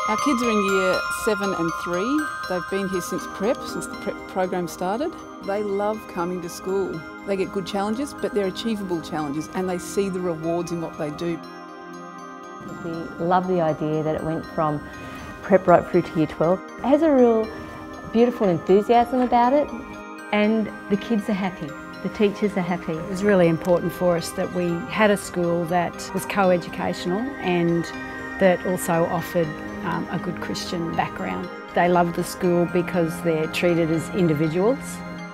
Our kids are in year 7 and 3. They've been here since the prep program started. They love coming to school. They get good challenges, but they're achievable challenges, and they see the rewards in what they do. We love the idea that it went from prep right through to year 12. It has a real beautiful enthusiasm about it, and the kids are happy. The teachers are happy. It was really important for us that we had a school that was co-educational and that also offered a good Christian background. They love the school because they're treated as individuals.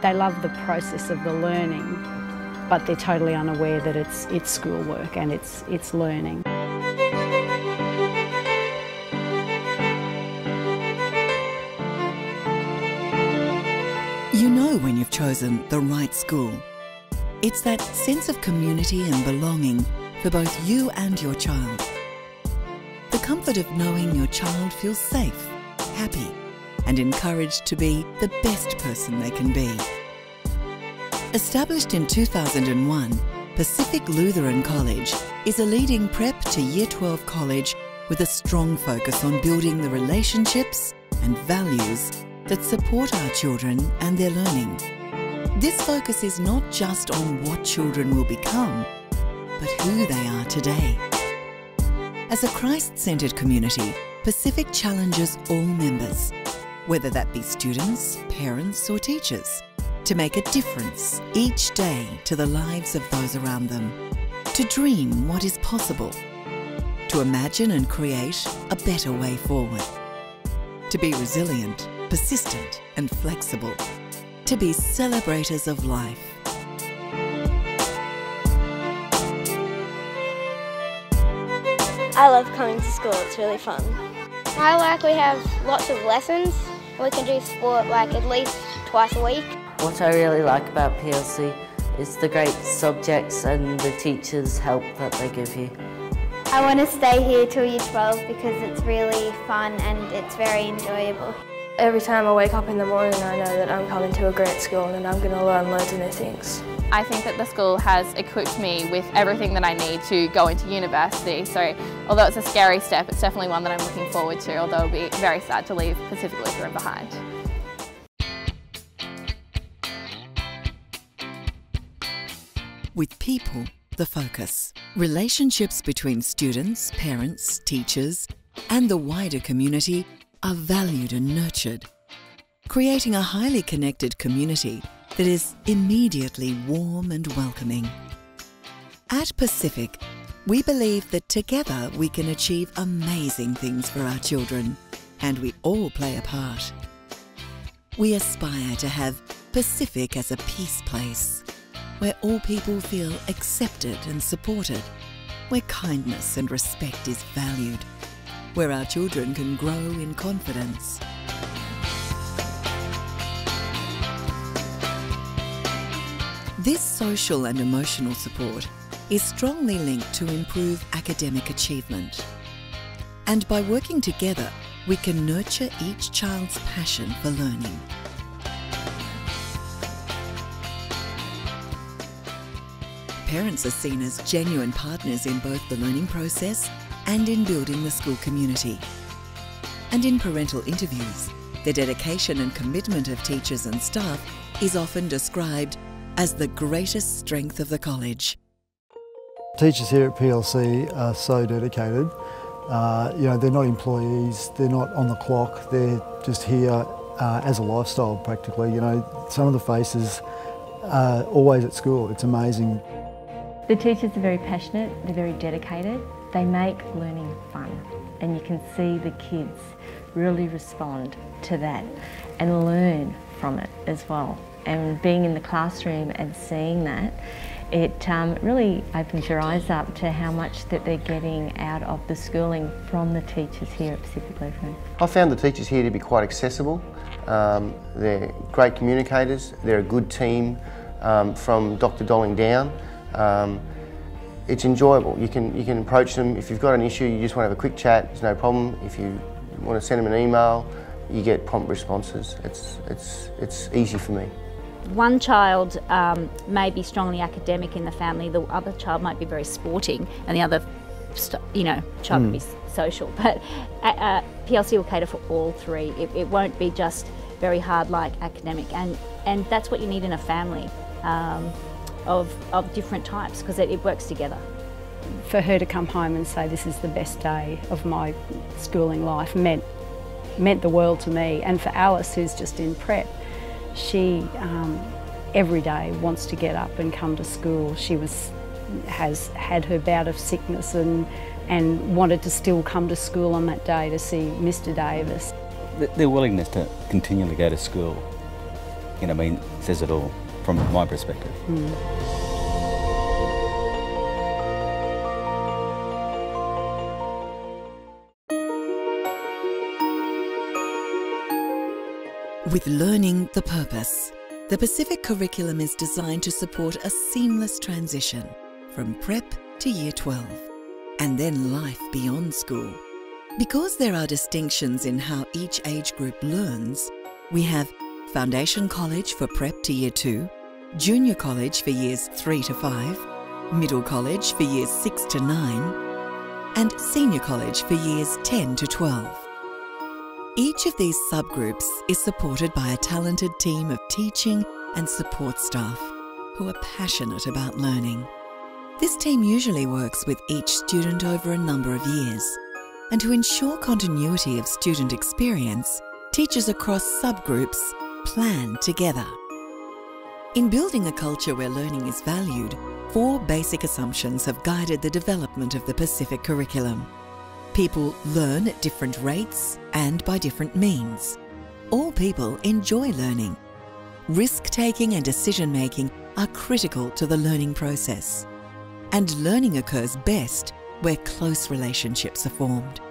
They love the process of the learning, but they're totally unaware that it's schoolwork and it's learning. You know when you've chosen the right school. It's that sense of community and belonging for both you and your child. The comfort of knowing your child feels safe, happy, and encouraged to be the best person they can be. Established in 2001, Pacific Lutheran College is a leading prep to Year 12 college with a strong focus on building the relationships and values that support our children and their learning. This focus is not just on what children will become, but who they are today. As a Christ-centred community, Pacific challenges all members, whether that be students, parents or teachers, to make a difference each day to the lives of those around them, to dream what is possible, to imagine and create a better way forward, to be resilient, persistent and flexible, to be celebrators of life. I love coming to school, it's really fun. I like we have lots of lessons and we can do sport like at least twice a week. What I really like about PLC is the great subjects and the teachers' help that they give you. I want to stay here till year 12 because it's really fun and it's very enjoyable. Every time I wake up in the morning I know that I'm coming to a great school and I'm going to learn loads of new things. I think that the school has equipped me with everything that I need to go into university, so although it's a scary step, it's definitely one that I'm looking forward to, although it'll be very sad to leave Pacific Lutheran behind. With people, the focus. Relationships between students, parents, teachers, and the wider community are valued and nurtured, creating a highly connected community that is immediately warm and welcoming. At Pacific, we believe that together we can achieve amazing things for our children, and we all play a part. We aspire to have Pacific as a peace place, where all people feel accepted and supported, where kindness and respect is valued, where our children can grow in confidence. This social and emotional support is strongly linked to improve academic achievement. And by working together, we can nurture each child's passion for learning. Parents are seen as genuine partners in both the learning process and in building the school community. And in parental interviews, the dedication and commitment of teachers and staff is often described as the greatest strength of the college. Teachers here at PLC are so dedicated. They're not employees, they're not on the clock, they're just here as a lifestyle practically. Some of the faces are always at school. It's amazing. The teachers are very passionate, they're very dedicated. They make learning fun, and you can see the kids really respond to that and learn from it as well. And being in the classroom and seeing that, it really opens your eyes up to how much that they're getting out of the schooling from the teachers here at Pacific Lutheran. I found the teachers here to be quite accessible. They're great communicators, they're a good team from Dr. Dolling down. It's enjoyable. You can approach them. If you've got an issue, you just want to have a quick chat, there's no problem. If you want to send them an email, you get prompt responses. It's easy for me. One child may be strongly academic in the family, the other child might be very sporting, and the other child can be social, but PLC will cater for all three. It won't be just very hard like academic, and that's what you need in a family of different types, because it works together. For her to come home and say this is the best day of my schooling life meant the world to me. And for Alice, who's just in prep, she every day wants to get up and come to school. She has had her bout of sickness and wanted to still come to school on that day to see Mr. Davis. Their willingness to continually go to school, says it all from my perspective. With learning the purpose, the Pacific curriculum is designed to support a seamless transition from prep to Year 12, and then life beyond school. Because there are distinctions in how each age group learns, we have Foundation College for prep to Year 2, Junior College for Years 3 to 5, Middle College for Years 6 to 9, and Senior College for Years 10 to 12. Each of these subgroups is supported by a talented team of teaching and support staff who are passionate about learning. This team usually works with each student over a number of years, and to ensure continuity of student experience, teachers across subgroups plan together. In building a culture where learning is valued, 4 basic assumptions have guided the development of the Pacific curriculum. People learn at different rates and by different means. All people enjoy learning. Risk-taking and decision-making are critical to the learning process. And learning occurs best where close relationships are formed.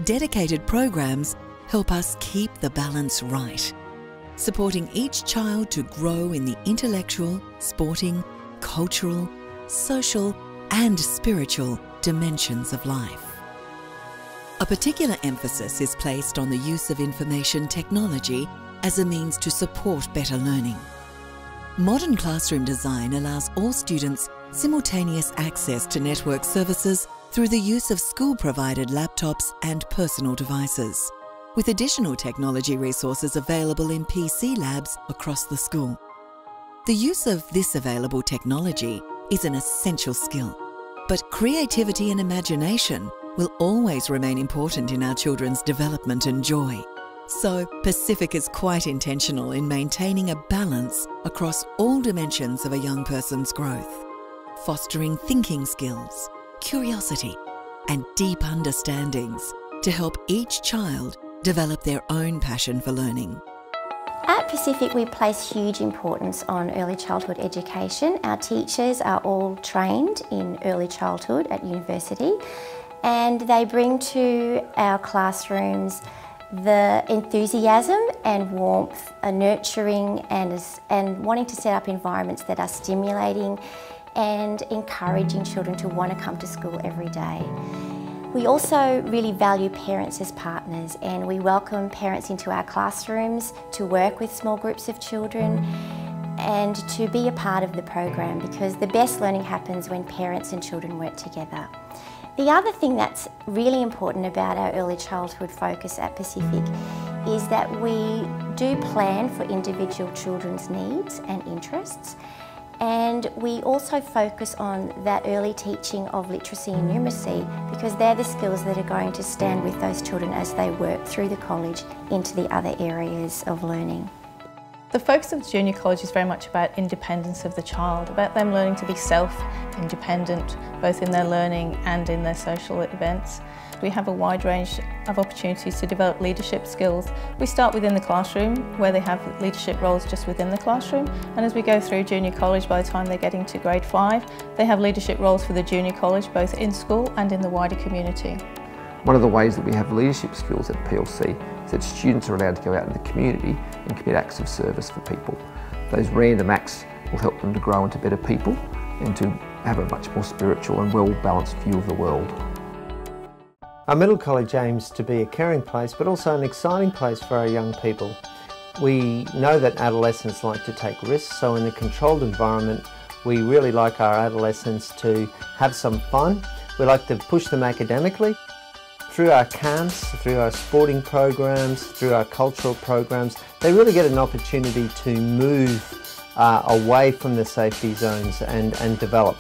Dedicated programs help us keep the balance right, supporting each child to grow in the intellectual, sporting, cultural, social, and spiritual dimensions of life. A particular emphasis is placed on the use of information technology as a means to support better learning. Modern classroom design allows all students simultaneous access to network services through the use of school-provided laptops and personal devices, with additional technology resources available in PC labs across the school. The use of this available technology is an essential skill, but creativity and imagination will always remain important in our children's development and joy. So, Pacific is quite intentional in maintaining a balance across all dimensions of a young person's growth, fostering thinking skills, curiosity, and deep understandings to help each child develop their own passion for learning. At Pacific, we place huge importance on early childhood education. Our teachers are all trained in early childhood at university, and they bring to our classrooms the enthusiasm and warmth, a nurturing and wanting to set up environments that are stimulating and encouraging children to want to come to school every day. We also really value parents as partners, and we welcome parents into our classrooms to work with small groups of children and to be a part of the program, because the best learning happens when parents and children work together. The other thing that's really important about our early childhood focus at Pacific is that we do plan for individual children's needs and interests, and we also focus on that early teaching of literacy and numeracy, because they're the skills that are going to stand with those children as they work through the college into the other areas of learning. The focus of junior college is very much about independence of the child, about them learning to be self-independent, both in their learning and in their social events. We have a wide range of opportunities to develop leadership skills. We start within the classroom, where they have leadership roles just within the classroom, and as we go through junior college, by the time they're getting to grade 5, they have leadership roles for the junior college, both in school and in the wider community. One of the ways that we have leadership skills at PLC is that students are allowed to go out in the community and commit acts of service for people. Those random acts will help them to grow into better people and to have a much more spiritual and well-balanced view of the world. Our middle college aims to be a caring place, but also an exciting place for our young people. We know that adolescents like to take risks, so in a controlled environment, we really like our adolescents to have some fun, We like to push them academically. Through our camps, through our sporting programs, through our cultural programs, they really get an opportunity to move away from the safety zones and develop.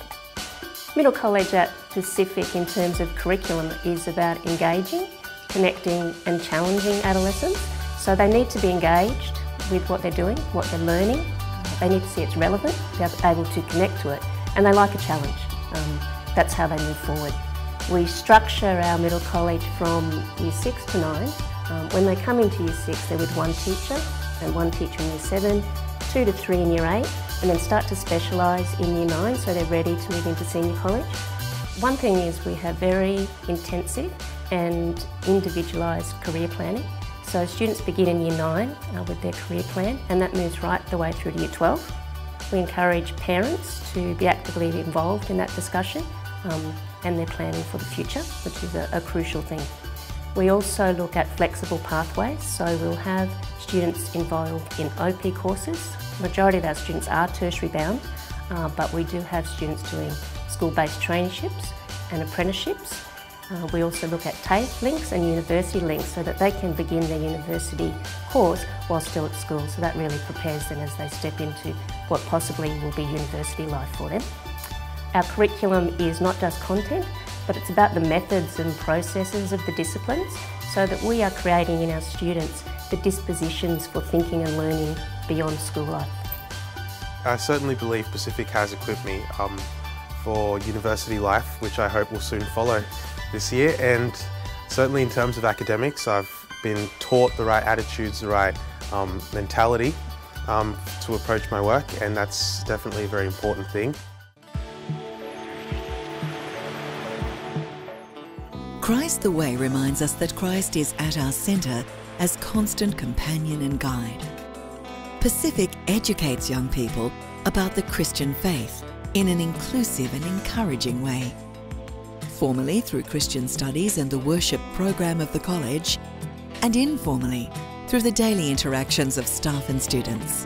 Middle College at Pacific in terms of curriculum is about engaging, connecting and challenging adolescents. So they need to be engaged with what they're doing, what they're learning. They need to see it's relevant, be able to connect to it, and they like a challenge. That's how they move forward. We structure our middle college from Year 6 to 9. When they come into Year 6, they're with one teacher, and one teacher in Year 7, 2 to 3 in Year 8, and then start to specialise in Year 9 so they're ready to move into senior college. One thing is we have very intensive and individualised career planning. So students begin in Year 9 with their career plan, and that moves right the way through to Year 12. We encourage parents to be actively involved in that discussion and their planning for the future, which is a crucial thing. We also look at flexible pathways, so we'll have students involved in OP courses. The majority of our students are tertiary bound, but we do have students doing school-based traineeships and apprenticeships. We also look at TAFE links and university links so that they can begin their university course while still at school. So that really prepares them as they step into what possibly will be university life for them. Our curriculum is not just content, but it's about the methods and processes of the disciplines so that we are creating in our students the dispositions for thinking and learning beyond school life. I certainly believe Pacific has equipped me for university life, which I hope will soon follow this year, and certainly in terms of academics, I've been taught the right attitudes, the right mentality to approach my work, and that's definitely a very important thing. Christ the Way reminds us that Christ is at our centre as constant companion and guide. Pacific educates young people about the Christian faith in an inclusive and encouraging way. Formally through Christian studies and the worship program of the college, and informally through the daily interactions of staff and students.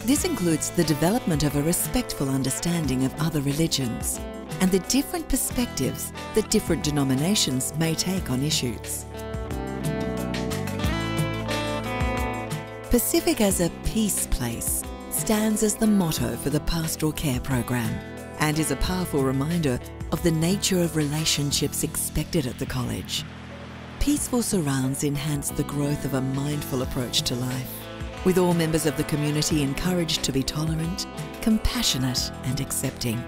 This includes the development of a respectful understanding of other religions and the different perspectives that different denominations may take on issues. Pacific as a peace place stands as the motto for the Pastoral Care program and is a powerful reminder of the nature of relationships expected at the college. Peaceful surrounds enhance the growth of a mindful approach to life, with all members of the community encouraged to be tolerant, compassionate and accepting,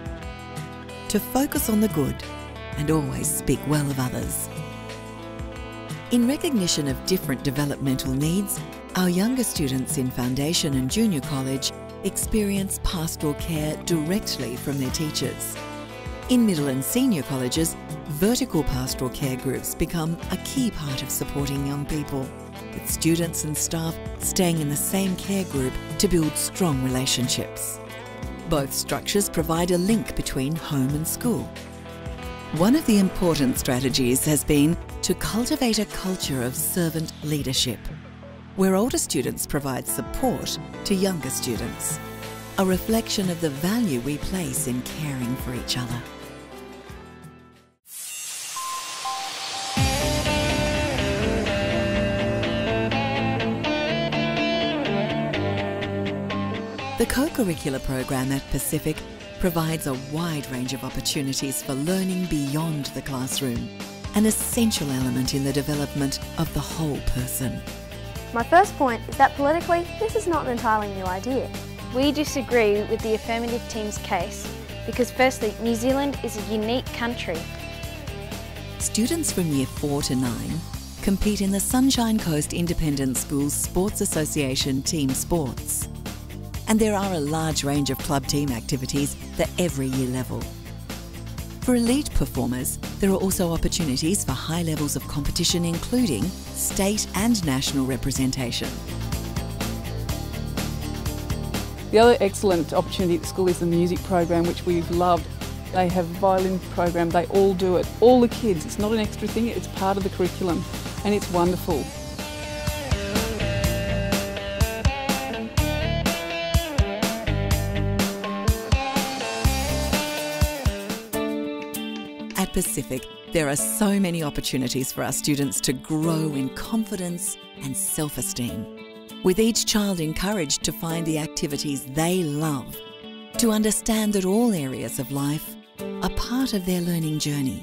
to focus on the good and always speak well of others. In recognition of different developmental needs, our younger students in Foundation and Junior College experience pastoral care directly from their teachers. In middle and senior colleges, vertical pastoral care groups become a key part of supporting young people, with students and staff staying in the same care group to build strong relationships. Both structures provide a link between home and school. One of the important strategies has been to cultivate a culture of servant leadership, where older students provide support to younger students, a reflection of the value we place in caring for each other. The co-curricular program at Pacific provides a wide range of opportunities for learning beyond the classroom, an essential element in the development of the whole person. My first point is that politically, this is not an entirely new idea. We disagree with the affirmative team's case because firstly, New Zealand is a unique country. Students from Year 4 to 9 compete in the Sunshine Coast Independent Schools Sports Association team sports. And there are a large range of club team activities for every year level. For elite performers, there are also opportunities for high levels of competition, including state and national representation. The other excellent opportunity at the school is the music program, which we've loved. They have a violin program, they all do it, all the kids. It's not an extra thing, it's part of the curriculum, and it's wonderful. At Pacific, there are so many opportunities for our students to grow in confidence and self-esteem, with each child encouraged to find the activities they love, to understand that all areas of life are part of their learning journey.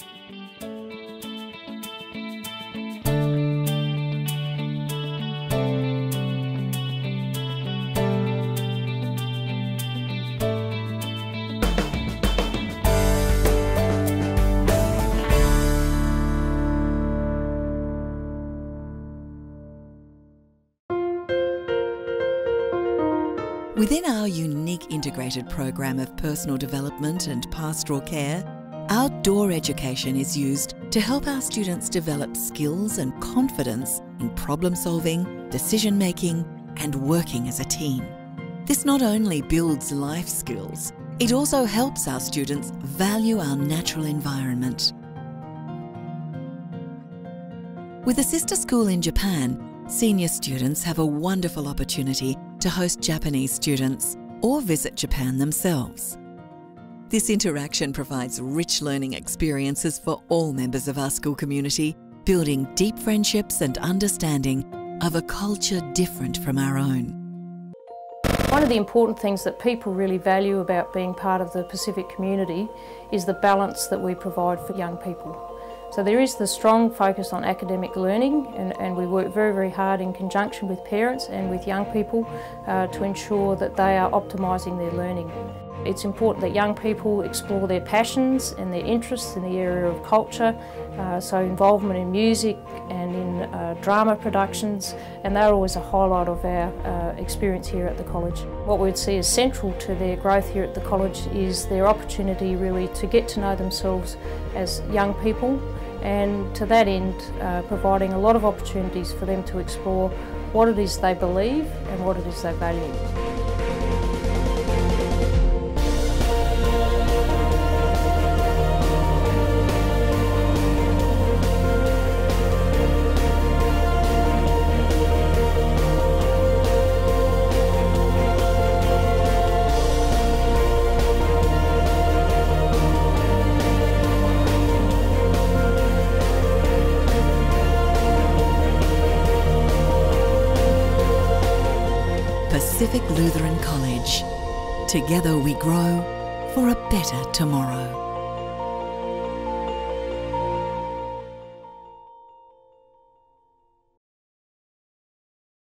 Within our unique integrated program of personal development and pastoral care, outdoor education is used to help our students develop skills and confidence in problem solving, decision making, and working as a team. This not only builds life skills, it also helps our students value our natural environment. With a sister school in Japan, senior students have a wonderful opportunity to host Japanese students or visit Japan themselves. This interaction provides rich learning experiences for all members of our school community, building deep friendships and understanding of a culture different from our own. One of the important things that people really value about being part of the Pacific community is the balance that we provide for young people. So there is the strong focus on academic learning, and we work very, very hard in conjunction with parents and with young people to ensure that they are optimising their learning. It's important that young people explore their passions and their interests in the area of culture, so involvement in music and in drama productions, and they're always a highlight of our experience here at the college. What we'd see as central to their growth here at the college is their opportunity really to get to know themselves as young people, and to that end providing a lot of opportunities for them to explore what it is they believe and what it is they value. Pacific Lutheran College. Together we grow for a better tomorrow.